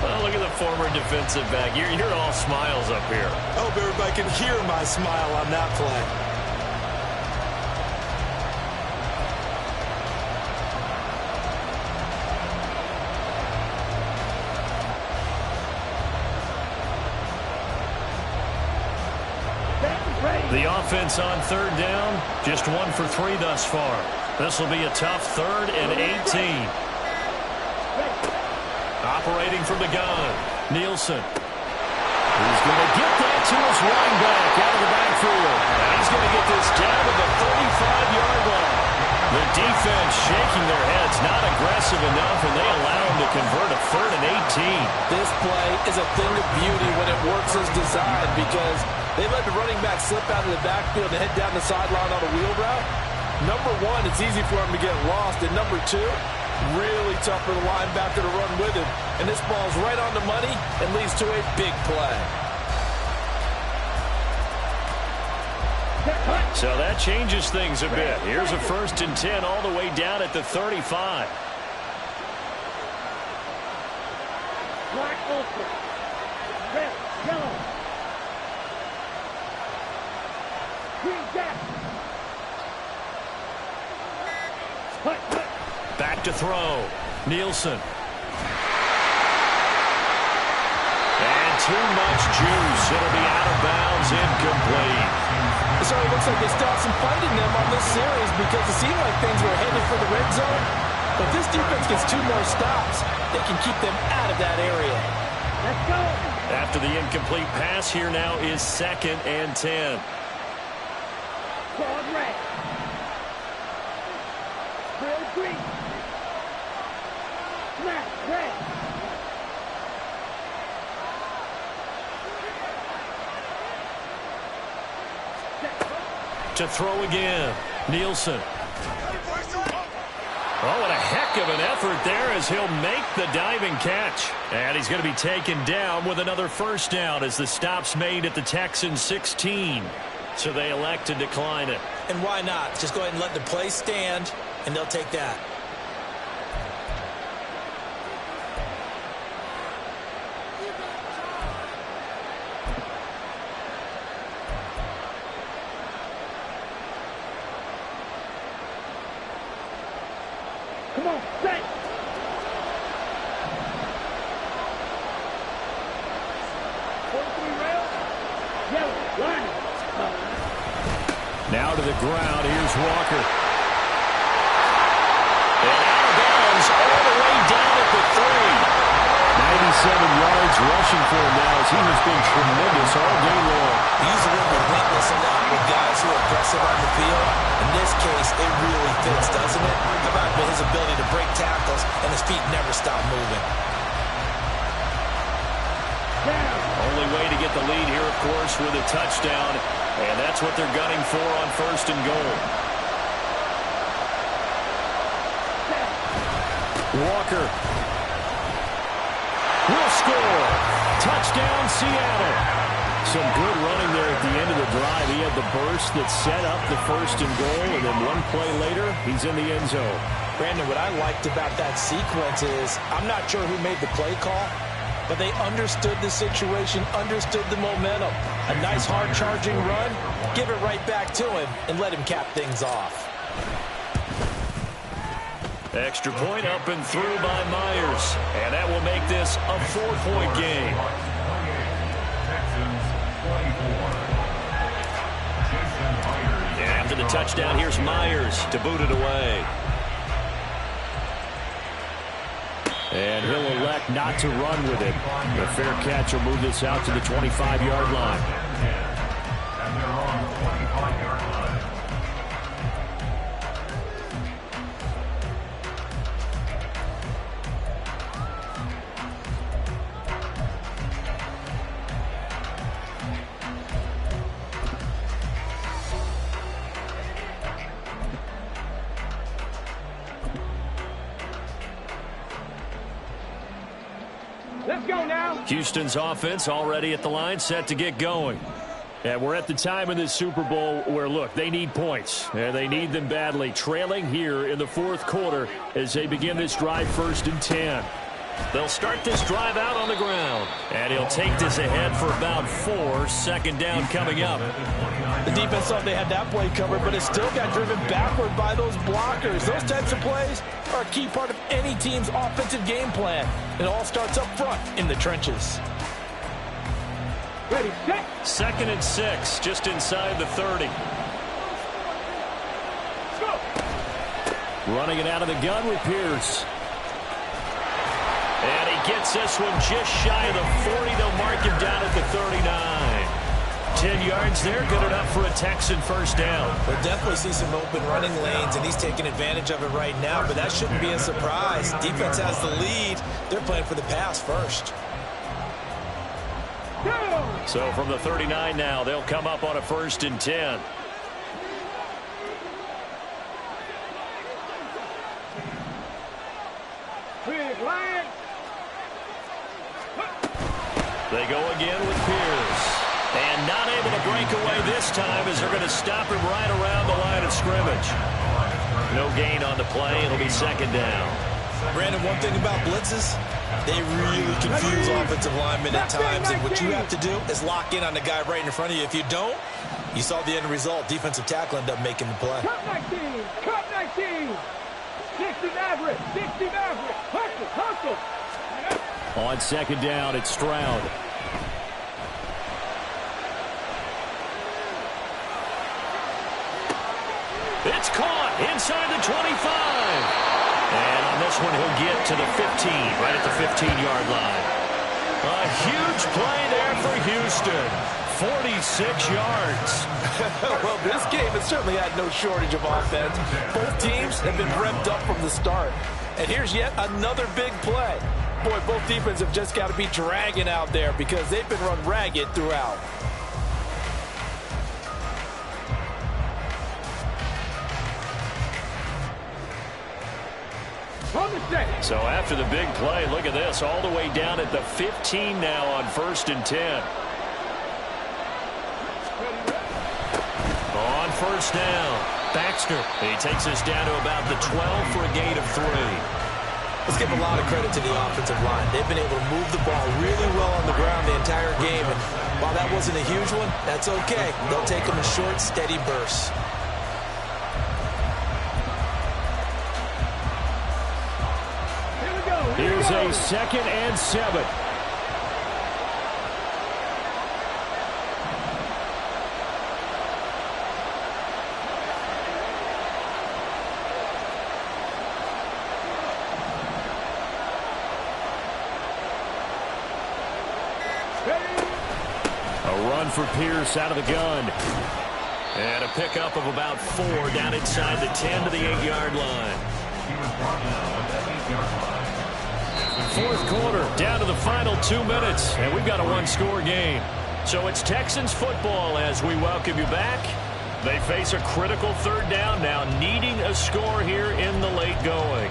Well, look at the former defensive back. You're all smiles up here. I hope everybody can hear my smile on that play. The offense on third down, just 1 for 3 thus far. This will be a tough 3rd and 18. Operating from the gun, Nielsen. He's going to get that to his running back out of the backfield. And he's going to get this down to the 35-yard line. The defense shaking their heads, not aggressive enough, and they allow him to convert a 3rd and 18. This play is a thing of beauty when it works as designed because they let the running back slip out of the backfield and head down the sideline on a wheel route. Number one, it's easy for him to get lost. And number two, really tough for the linebacker to run with him. And this ball's right on the money and leads to a big play. So that changes things a bit. Here's a 1st and 10 all the way down at the 35. Black ultra. Red, yellow. Green jack. Back to throw. Nielsen. And too much juice. It'll be out of bounds, incomplete. It certainly looks like they still have some fight in them on this series because it seemed like things were headed for the red zone. But if this defense gets 2 more stops, they can keep them out of that area. Let's go. After the incomplete pass, here now is 2nd and 10. Broad red. Real green. Smash red. To throw again. Nielsen. Oh, what a heck of an effort there as he'll make the diving catch. And he's going to be taken down with another 1st down as the stop's made at the Texans 16. So they elect to decline it. And why not? Just go ahead and let the play stand, and they'll take that. Come on, set. Yellow, line. Now to the ground. Here's Walker. And out of bounds all the way down at the 3. 97 yards rushing for him now as he has been tremendous all day long. He's a little relentless a lot with guys who are aggressive on the field. In this case, it really fits, doesn't it? How about his ability to break tackles and his feet never stop moving? Only way to get the lead here, of course, with a touchdown. And that's what they're gunning for on 1st and goal. Walker will score. Touchdown, Seattle. Some good running there at the end of the drive. He had the burst that set up the 1st and goal, and then one play later, he's in the end zone. Brandon, what I liked about that sequence is I'm not sure who made the play call, but they understood the situation, understood the momentum. A nice hard-charging run, give it right back to him, and let him cap things off. Extra point up and through by Myers. And that will make this a 4-point game. And after the touchdown, here's Myers to boot it away. And he'll elect not to run with it. The fair catch will move this out to the 25-yard line. And they're on the 25-yard line. go now. Houston's offense already at the line, set to get going. And we're at the time in this Super Bowl where, look, they need points. And they need them badly. Trailing here in the fourth quarter as they begin this drive 1st and 10. They'll start this drive out on the ground. And he'll take this ahead for about 4. Second down coming up. The defense thought they had that play covered, but it still got driven backward by those blockers. Those types of plays are a key part of any team's offensive game plan. It all starts up front in the trenches. Ready, set. 2nd and 6, just inside the 30. Go. Running it out of the gun with Pierce. And he gets this one just shy of the 40. They'll mark him down at the 39. 10 yards there, good enough for a Texan first down. We'll definitely see some open running lanes, and he's taking advantage of it right now, but that shouldn't be a surprise. Defense has the lead. They're playing for the pass first. So from the 39 now, they'll come up on a 1st and 10. Big line. They go again with Pierce. And not able to break away this time as they're going to stop him right around the line of scrimmage. No gain on the play. It'll be 2nd down. Brandon, one thing about blitzes, they really confuse offensive linemen at times. And what you have to do is lock in on the guy right in front of you. If you don't, you saw the end result. Defensive tackle ended up making the play. Cut 19. Cut 19. 60 Maverick. 60 Maverick. Hustle. Hustle. On 2nd down, it's Stroud. It's caught inside the 25. And on this one, he'll get to the 15, right at the 15-yard line. A huge play there for Houston. 46 yards. Well, this game has certainly had no shortage of offense. Both teams have been revved up from the start. And here's yet another big play. Boy, both defenses have just got to be dragging out there because they've been run ragged throughout. So after the big play, look at this, all the way down at the 15 now on 1st and 10. On 1st down, Baxter. He takes us down to about the 12 for a gain of 3. Let's give a lot of credit to the offensive line. They've been able to move the ball really well on the ground the entire game. And while that wasn't a huge one, that's okay. They'll take them in short, steady bursts. Here's a 2nd and 7. A run for Pierce out of the gun. And a pickup of about 4 down inside the 10 to the 8-yard line. He was brought down at the 8-yard line. Fourth quarter, down to the final 2 minutes, and we've got a 1-score game. So it's Texans football as we welcome you back. They face a critical 3rd down now, needing a score here in the late going.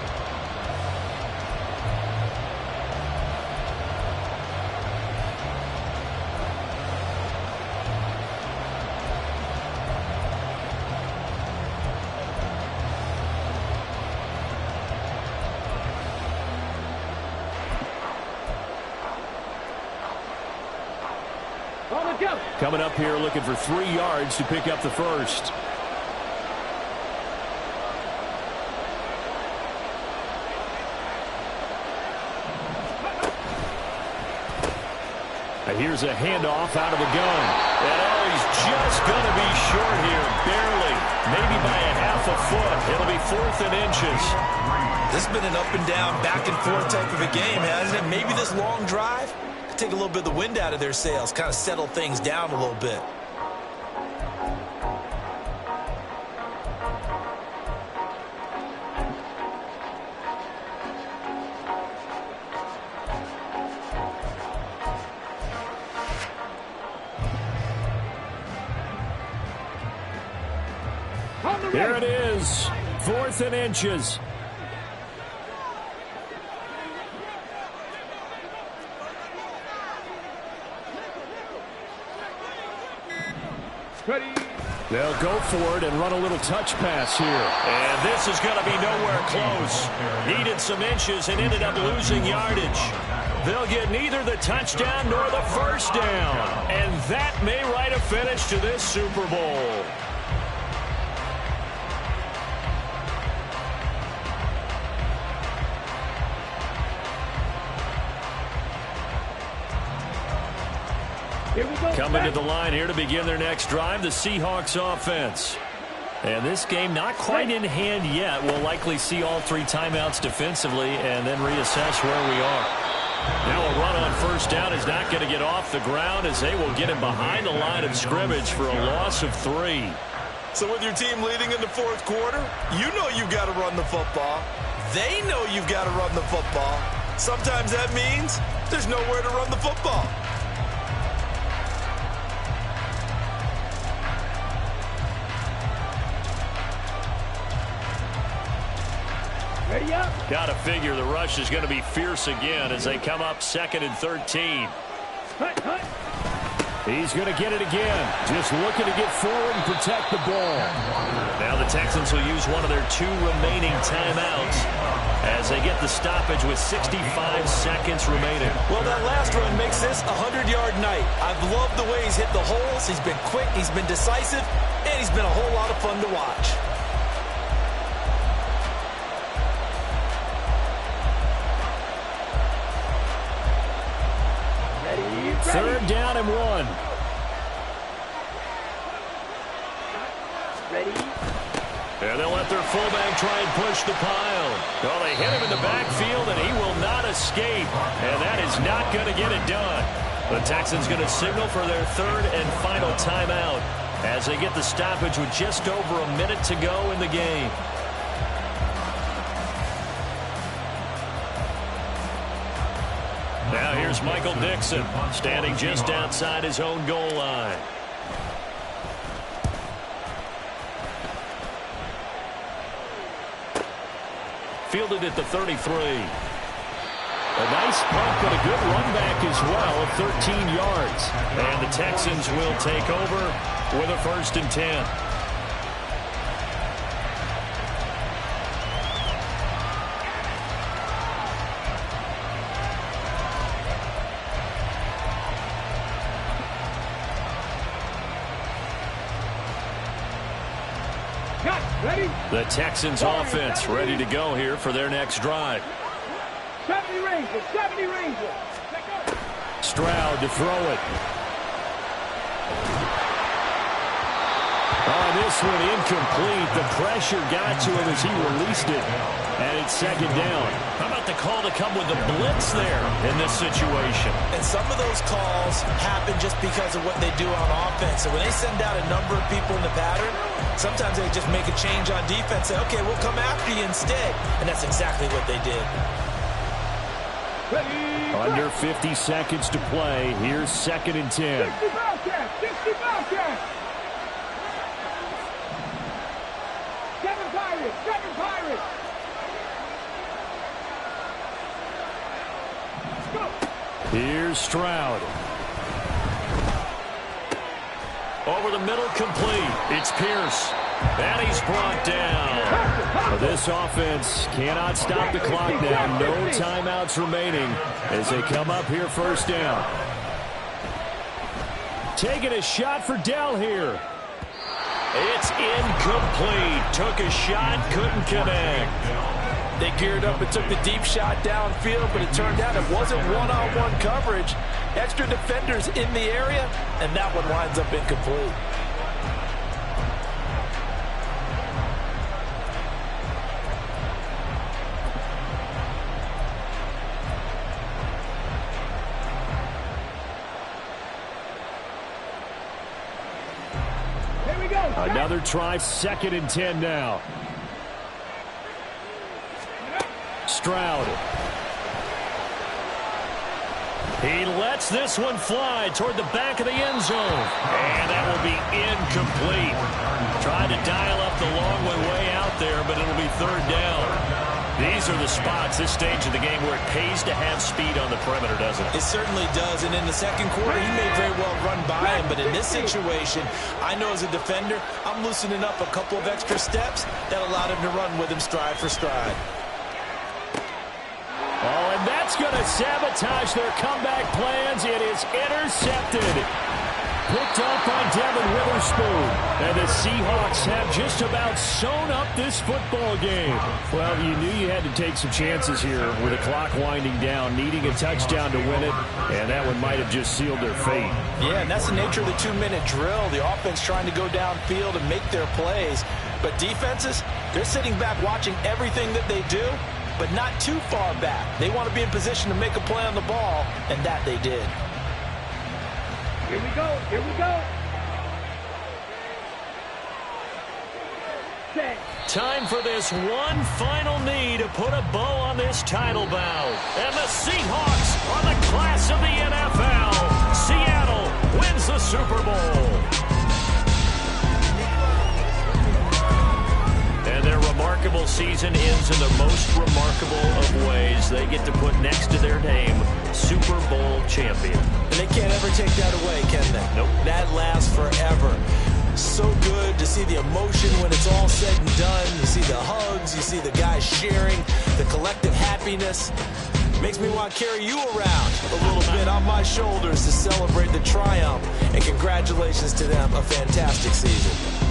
Coming up here looking for 3 yards to pick up the first. Here's a handoff out of the gun. And oh, he's just going to be short here, barely, maybe by a half a foot. It'll be 4th and inches. This has been an up and down, back and forth type of a game, hasn't it? Maybe this long drive could take a little bit of the wind out of their sails, kind of settle things down a little bit. Here it is, 4th and inches. Ready. They'll go for it and run a little touch pass here. And this is going to be nowhere close. Needed some inches and ended up losing yardage. They'll get neither the touchdown nor the first down. And that may write a finish to this Super Bowl. Coming to the line here to begin their next drive, the Seahawks offense. And this game not quite in hand yet. We'll likely see all three timeouts defensively and then reassess where we are. Now a run on first down is not going to get off the ground as they will get him behind the line of scrimmage for a loss of 3. So with your team leading in the fourth quarter, you know you've got to run the football. They know you've got to run the football. Sometimes that means there's nowhere to run the football. Ready up. Got to figure the rush is going to be fierce again as they come up 2nd and 13. Hut, hut. He's going to get it again. Just looking to get forward and protect the ball. Now the Texans will use one of their 2 remaining timeouts as they get the stoppage with 65 seconds remaining. Well, that last run makes this a 100-yard night. I've loved the way he's hit the holes. He's been quick, he's been decisive, and he's been a whole lot of fun to watch. Third down and 1. Ready. And they'll let their fullback try and push the pile. Well, they hit him in the backfield, and he will not escape. And that is not going to get it done. The Texans going to signal for their 3rd and final timeout as they get the stoppage with just over a minute to go in the game. Now here's Michael Dixon, standing just outside his own goal line. Fielded at the 33. A nice punt, but a good run back as well of 13 yards. And the Texans will take over with a 1st and 10. Ready. The Texans offense ready to go here for their next drive. 70 Rangers, 70 Rangers. Stroud to throw it. Oh, this one incomplete. The pressure got to him as he released it. And it's 2nd down. How about the call to come with the blitz there in this situation? And some of those calls happen just because of what they do on offense. So when they send out a number of people in the pattern, sometimes they just make a change on defense. Say, okay, we'll come after you instead. And that's exactly what they did. Ready. Under 50 seconds to play. Here's 2nd and 10. 60 Bobcats, 60 Bobcats. 7 Pirates, 7 Pirates. Go. Here's Stroud. Over the middle, complete. It's Pierce. And he's brought down. This offense cannot stop the clock now. No timeouts remaining as they come up here 1st down. Taking a shot for Dell here. It's incomplete. Took a shot, couldn't connect. They geared up and took the deep shot downfield, but it turned out it wasn't one-on-one coverage. Extra defenders in the area, and that one winds up incomplete. Here we go. Another try, 2nd and 10 now. Stroud. He lets this one fly toward the back of the end zone. And that will be incomplete. Tried to dial up the long way out there, but it'll be 3rd down. These are the spots, this stage of the game, where it pays to have speed on the perimeter, doesn't it? It certainly does, and in the second quarter, he may very well run by him, but in this situation, I know as a defender, I'm loosening up a couple of extra steps that allowed him to run with him stride for stride. Oh, and that's going to sabotage their comeback plans. It is intercepted. Picked up by Devin Witherspoon. And the Seahawks have just about sewn up this football game. Well, you knew you had to take some chances here with the clock winding down, needing a touchdown to win it, and that one might have just sealed their fate. Yeah, and that's the nature of the 2-minute drill. The offense trying to go downfield and make their plays. But defenses, they're sitting back watching everything that they do, but not too far back. They want to be in position to make a play on the ball, and that they did. Here we go. Here we go. Set. Time for this one final knee to put a bow on this title bout. And the Seahawks are the class of the NFL. Seattle wins the Super Bowl. And their remarkable season ends in the most remarkable of ways. They get to put next to their name, Super Bowl champion. And they can't ever take that away, can they? Nope. That lasts forever. So good to see the emotion when it's all said and done. You see the hugs, you see the guys sharing, the collective happiness. Makes me want to carry you around a little bit on my shoulders to celebrate the triumph. And congratulations to them, a fantastic season.